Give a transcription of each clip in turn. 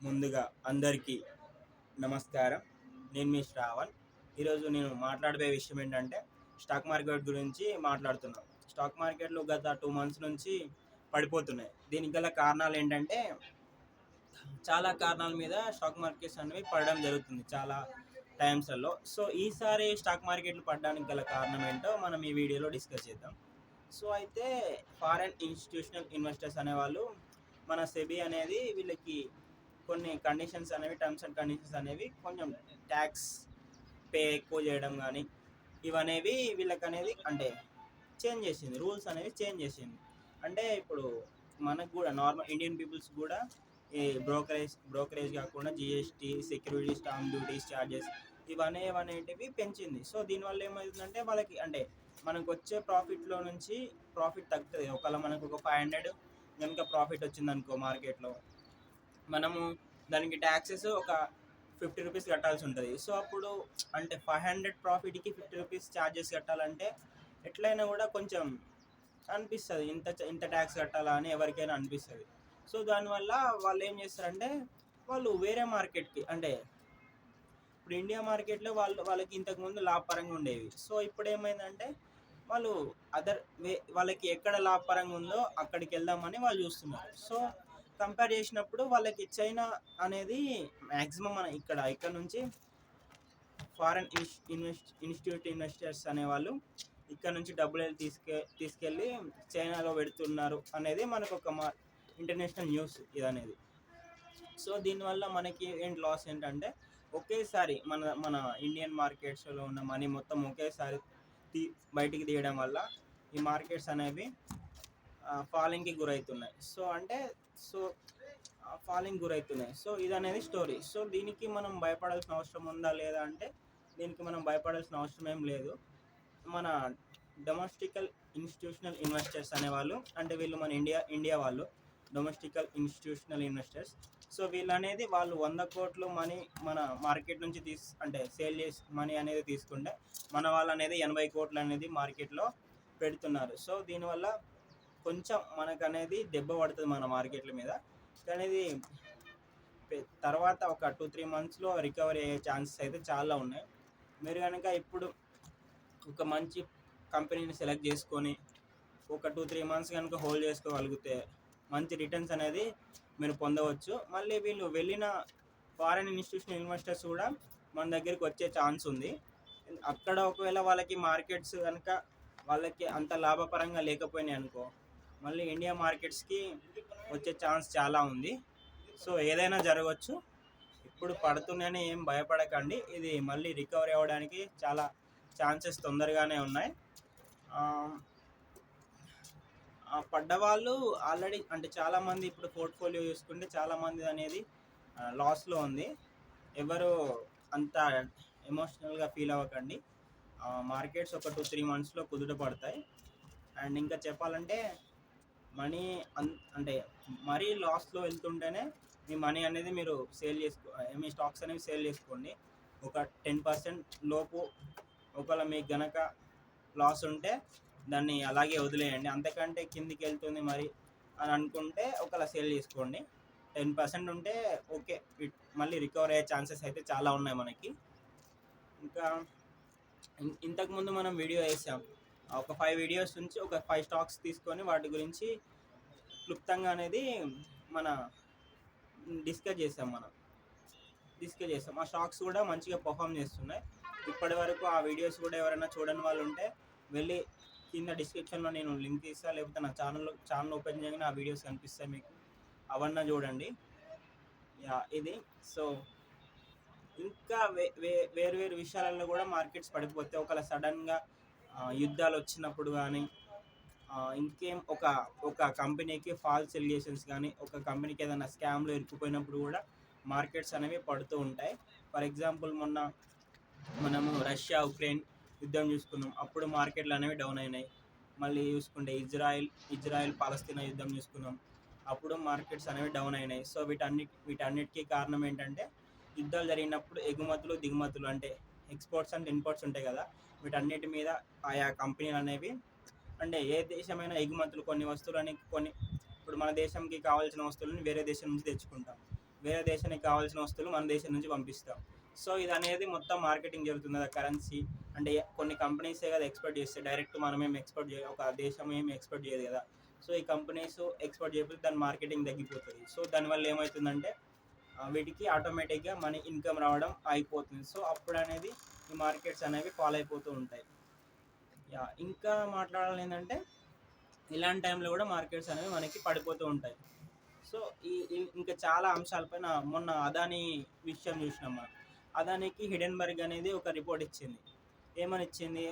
ముందుగా అందరికీ నమస్కారం. నేను మీ శ్రావణ్. ఈరోజు నేను మాట్లాడబోయే విషయం ఏంటంటే స్టాక్ మార్కెట్ గురించి మాట్లాడుతున్నాను. స్టాక్ మార్కెట్లు గత 2 మంత్స్ నుంచి పడిపోతున్నాయి. దీనికి గల కారణాలు ఏంటంటే చాలా కారణాల మీద స్టాక్ మార్కెట్స్ అనేవి పడడం జరుగుతుంది చాలా టైమ్స్లలో. సో ఈసారి స్టాక్ మార్కెట్లు పడడానికి గల కారణం ఏంటో మనం ఈ వీడియోలో డిస్కస్ చేద్దాం. సో అయితే ఫారెన్ ఇన్స్టిట్యూషనల్ ఇన్వెస్టర్స్ అనేవాళ్ళు మన సెబీ అనేది వీళ్ళకి కొన్ని కండిషన్స్ అనేవి, టర్మ్స్ అండ్ కండిషన్స్ అనేవి కొంచెం ట్యాక్స్ పే ఎక్కువ చేయడం కానీ ఇవనేవి వీళ్ళకి అనేది అంటే చేంజ్ చేసింది, రూల్స్ అనేవి చేంజ్ చేసింది. అంటే ఇప్పుడు మనకు కూడా నార్మల్ ఇండియన్ పీపుల్స్ కూడా ఈ బ్రోకరేజ్ కాకుండా GST, security stamp duties, charges ఇవనేటివి పెంచింది. సో దీనివల్ల ఏమవుతుందంటే వాళ్ళకి అంటే మనకు వచ్చే ప్రాఫిట్లో నుంచి ప్రాఫిట్ తగ్గుతుంది. ఒకవేళ మనకు ఒక 500 కనుక ప్రాఫిట్ వచ్చిందనుకో మార్కెట్లో, మనము దానికి ట్యాక్సెస్ ఒక 50 రూపీస్ కట్టాల్సి ఉంటుంది. సో అప్పుడు అంటే 500 ప్రాఫిట్కి 50 రూపీస్ ఛార్జెస్ కట్టాలంటే ఎట్లయినా కూడా కొంచెం అనిపిస్తుంది, ఇంత ట్యాక్స్ కట్టాలా అని ఎవరికైనా అనిపిస్తుంది. సో దానివల్ల వాళ్ళు ఏం చేస్తారంటే వాళ్ళు వేరే మార్కెట్కి అంటే ఇప్పుడు ఇండియా మార్కెట్లో వాళ్ళకి ఇంతకుముందు లాభపరంగా ఉండేవి. సో ఇప్పుడు ఏమైందంటే వాళ్ళు వాళ్ళకి ఎక్కడ లాభపరంగా ఉందో అక్కడికి వెళ్దామని వాళ్ళు చూస్తున్నారు. సో కంపేర్ చేసినప్పుడు వాళ్ళకి చైనా అనేది మ్యాక్సిమం మన ఇక్కడ నుంచి ఫారెన్ ఇన్వెస్టర్స్ అనేవాళ్ళు ఇక్కడ నుంచి డబ్బులు తీసుకెళ్ళి చైనాలో పెడుతున్నారు అనేది మనకు ఒక ఇంటర్నేషనల్ న్యూస్ ఇది అనేది. సో దీనివల్ల మనకి లాస్ ఏంటంటే ఒకేసారి మన ఇండియన్ మార్కెట్స్లో ఉన్న మనీ మొత్తం ఒకేసారి బయటికి తీయడం వల్ల ఈ మార్కెట్స్ అనేవి ఫాలింగ్కి గురవుతున్నాయి. సో ఫాలింగ్ గురవుతున్నాయి. సో ఇది అనేది స్టోరీ. సో దీనికి మనం భయపడాల్సిన అవసరం ఉందా లేదా అంటే దీనికి మనం భయపడాల్సిన అవసరం ఏం లేదు. మన డొమెస్టికల్ ఇన్స్టిట్యూషనల్ ఇన్వెస్టర్స్ అనేవాళ్ళు, అంటే వీళ్ళు మన ఇండియా వాళ్ళు డొమెస్టికల్ ఇన్స్టిట్యూషనల్ ఇన్వెస్టర్స్. సో వీళ్ళు అనేది వాళ్ళు 100 కోట్లు మనీ మన మార్కెట్ నుంచి అంటే సేల్ చేసి మనీ అనేది తీసుకుంటే మన వాళ్ళు అనేది 80 కోట్లు అనేది మార్కెట్లో పెడుతున్నారు. సో దీనివల్ల కొంచెం మనకు అనేది దెబ్బ పడుతుంది మన మార్కెట్ల మీద. కానీ ఇది తర్వాత ఒక 2-3 మంత్స్లో రికవరీ అయ్యే ఛాన్సెస్ అయితే చాలా ఉన్నాయి. మీరు కనుక ఇప్పుడు ఒక మంచి కంపెనీని సెలెక్ట్ చేసుకొని ఒక 2-3 మంత్స్ కనుక హోల్డ్ చేసుకోగలిగితే మంచి రిటర్న్స్ అనేది మీరు పొందవచ్చు. మళ్ళీ వీళ్ళు వెళ్ళిన ఫారెన్ ఇన్స్టిట్యూషనల్ ఇన్వెస్టర్స్ కూడా మన దగ్గరికి వచ్చే ఛాన్స్ ఉంది. అక్కడ ఒకవేళ వాళ్ళకి మార్కెట్స్ కనుక వాళ్ళకి అంత లాభపరంగా లేకపోయినాయి అనుకో, మళ్ళీ ఇండియా మార్కెట్స్కి వచ్చే ఛాన్స్ చాలా ఉంది. సో ఏదైనా జరగవచ్చు. ఇప్పుడు పడుతున్నాయని ఏం భయపడకండి, ఇది మళ్ళీ రికవరీ అవ్వడానికి చాలా ఛాన్సెస్ తొందరగానే ఉన్నాయి. పడ్డవాళ్ళు ఆల్రెడీ అంటే చాలామంది ఇప్పుడు పోర్ట్ఫోలియో చూసుకుంటే చాలామంది అనేది లాస్లో ఉంది. ఎవరు అంత ఎమోషనల్గా ఫీల్ అవ్వకండి. మార్కెట్స్ ఒక 2-3 మంత్స్లో కుదుట పడతాయి. అండ్ ఇంకా చెప్పాలంటే మనీ అంటే మరీ లాస్లో వెళ్తుంటేనే మీ మనీ అనేది మీరు మీ స్టాక్స్ అనేవి సేల్ చేసుకోండి. ఒక 10% లోపు ఒకవేళ మీకు గనక లాస్ ఉంటే దాన్ని అలాగే వదిలేయండి. అంతకంటే కిందికి వెళ్తుంది మరి అని అనుకుంటే ఒకవేళ సేల్ చేసుకోండి. 10% ఉంటే ఓకే, మళ్ళీ రికవర్ అయ్యే ఛాన్సెస్ అయితే చాలా ఉన్నాయి మనకి. ఇంకా ఇంతకుముందు మనం వీడియో వేసాం, ఒక 5 వీడియోస్ నుంచి ఒక 5 స్టాక్స్ తీసుకొని వాటి గురించి క్లుప్తంగా అనేది మన డిస్కస్ చేసాం. ఆ స్టాక్స్ కూడా మంచిగా పర్ఫామ్ చేస్తున్నాయి ఇప్పటి వరకు. ఆ వీడియోస్ కూడా ఎవరైనా చూడని వాళ్ళు ఉంటే వెళ్ళి కింద డిస్క్రిప్షన్లో నేను లింక్ ఇస్తాను, లేకపోతే నా ఛానల్ ఓపెన్ చేయగానే ఆ వీడియోస్ కనిపిస్తాయి మీకు, అవన్నీ చూడండి. ఇది సో ఇంకా వేరు విషయాలలో కూడా మార్కెట్స్ పడిపోతే ఒకవేళ సడన్గా యుద్ధాలు వచ్చినప్పుడు కానీ ఇంకేం ఒక కంపెనీకి ఫాల్స్ ఎలిగేషన్స్ కానీ ఒక కంపెనీకి ఏదైనా స్కామ్లో ఇరుక్కుపోయినప్పుడు కూడా మార్కెట్స్ అనేవి పడుతూ ఉంటాయి. ఫర్ ఎగ్జాంపుల్ మొన్న మనము రష్యా ఉక్రెయిన్ యుద్ధం చూసుకున్నాం, అప్పుడు మార్కెట్లు అనేవి డౌన్ అయినాయి. మళ్ళీ చూసుకుంటే ఇజ్రాయెల్ పాలస్తీనా యుద్ధం చూసుకున్నాం, అప్పుడు మార్కెట్స్ అనేవి డౌన్ అయినాయి. సో వీటన్నిటికీ కారణం ఏంటంటే యుద్ధాలు జరిగినప్పుడు ఎగుమతులు దిగుమతులు అంటే ఎక్స్పోర్ట్స్ అండ్ ఇంపోర్ట్స్ ఉంటాయి కదా, వీటన్నిటి మీద ఆయా కంపెనీలు అనేవి అంటే ఏ దేశమైనా ఎగుమతులు కొన్ని వస్తువులని ఇప్పుడు మన దేశంకి కావాల్సిన వస్తువులను వేరే దేశం నుంచి తెచ్చుకుంటాం. వేరే దేశానికి కావాల్సిన వస్తువులు మన దేశం నుంచి పంపిస్తాం. సో ఇది అనేది మొత్తం మార్కెటింగ్ జరుగుతుంది కదా, కరెన్సీ అంటే కొన్ని కంపెనీసే కదా ఎక్స్పోర్ట్ చేస్తాయి, డైరెక్ట్ మనమేం ఎక్స్పోర్ట్ చేయ ఒక దేశం ఏమి ఎక్స్పోర్ట్ చేయదు కదా. సో ఈ కంపెనీస్ ఎక్స్పోర్ట్ చేయకపోతే దాని మార్కెటింగ్ తగ్గిపోతుంది. సో దానివల్ల ఏమవుతుందంటే వీటికి ఆటోమేటిక్గా మనీ ఇన్కమ్ రావడం అయిపోతుంది. సో అప్పుడు అనేది ఈ మార్కెట్స్ అనేవి ఫాలో అయిపోతూ ఉంటాయి. ఇంకా మాట్లాడాలి ఏంటంటే ఇలాంటి టైంలో కూడా మార్కెట్స్ అనేవి మనకి పడిపోతూ ఉంటాయి. సో ఇంకా చాలా అంశాలపైన మొన్న అదానీ విషయం చూసినాం మనం. అదానికి హిడెన్బర్గ్ అనేది ఒక రిపోర్ట్ ఇచ్చింది. ఏమని ఇచ్చింది,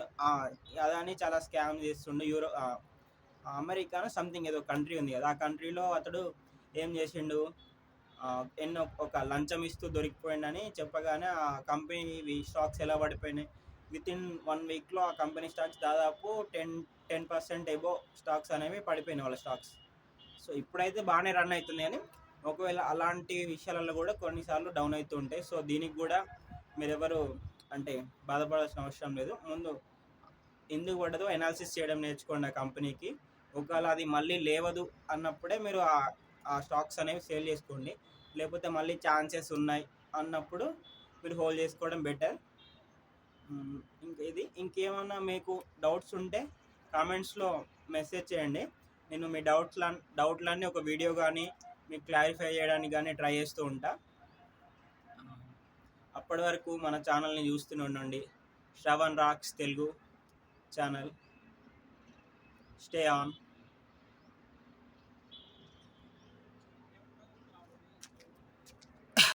అదానీ చాలా స్కామ్ చేస్తుండే. అమెరికాను సంథింగ్ ఏదో కంట్రీ ఉంది కదా, ఆ కంట్రీలో అతడు ఏం చేసిండు, ఎన్నో ఒక లంచం ఇస్తూ దొరికిపోయిండని చెప్పగానే ఆ కంపెనీ స్టాక్స్ ఎలా పడిపోయినాయి. వితిన్ 1 వీక్లో ఆ కంపెనీ స్టాక్స్ దాదాపు 10% ఎబో స్టాక్స్ అనేవి పడిపోయినాయి వాళ్ళ స్టాక్స్. సో ఇప్పుడైతే బాగానే రన్ అవుతుంది, కానీ ఒకవేళ అలాంటి విషయాలలో కూడా కొన్నిసార్లు డౌన్ అవుతూ ఉంటాయి. సో దీనికి కూడా మీరెవరు అంటే బాధపడాల్సిన అవసరం లేదు. ముందు ఎందుకు పడ్డదో ఎనాలిసిస్ చేయడం నేర్చుకోండి ఆ కంపెనీకి. ఒకవేళ అది మళ్ళీ లేవదు అన్నప్పుడే మీరు ఆ స్టాక్స్ అనేవి సేల్ చేసుకోండి. లేకపోతే మళ్ళీ ఛాన్సెస్ ఉన్నాయి అన్నప్పుడు మీరు హోల్డ్ చేసుకోవడం బెటర్. ఇంకేమన్నా మీకు డౌట్స్ ఉంటే కామెంట్స్లో మెసేజ్ చేయండి. నేను మీ డౌట్లన్నీ ఒక వీడియో కానీ మీకు క్లారిఫై చేయడానికి కానీ ట్రై చేస్తూ ఉంటా. అప్పటి వరకు మన ఛానల్ని చూస్తూనే ఉండండి. Shravan rocks Telugu channel. Stay on.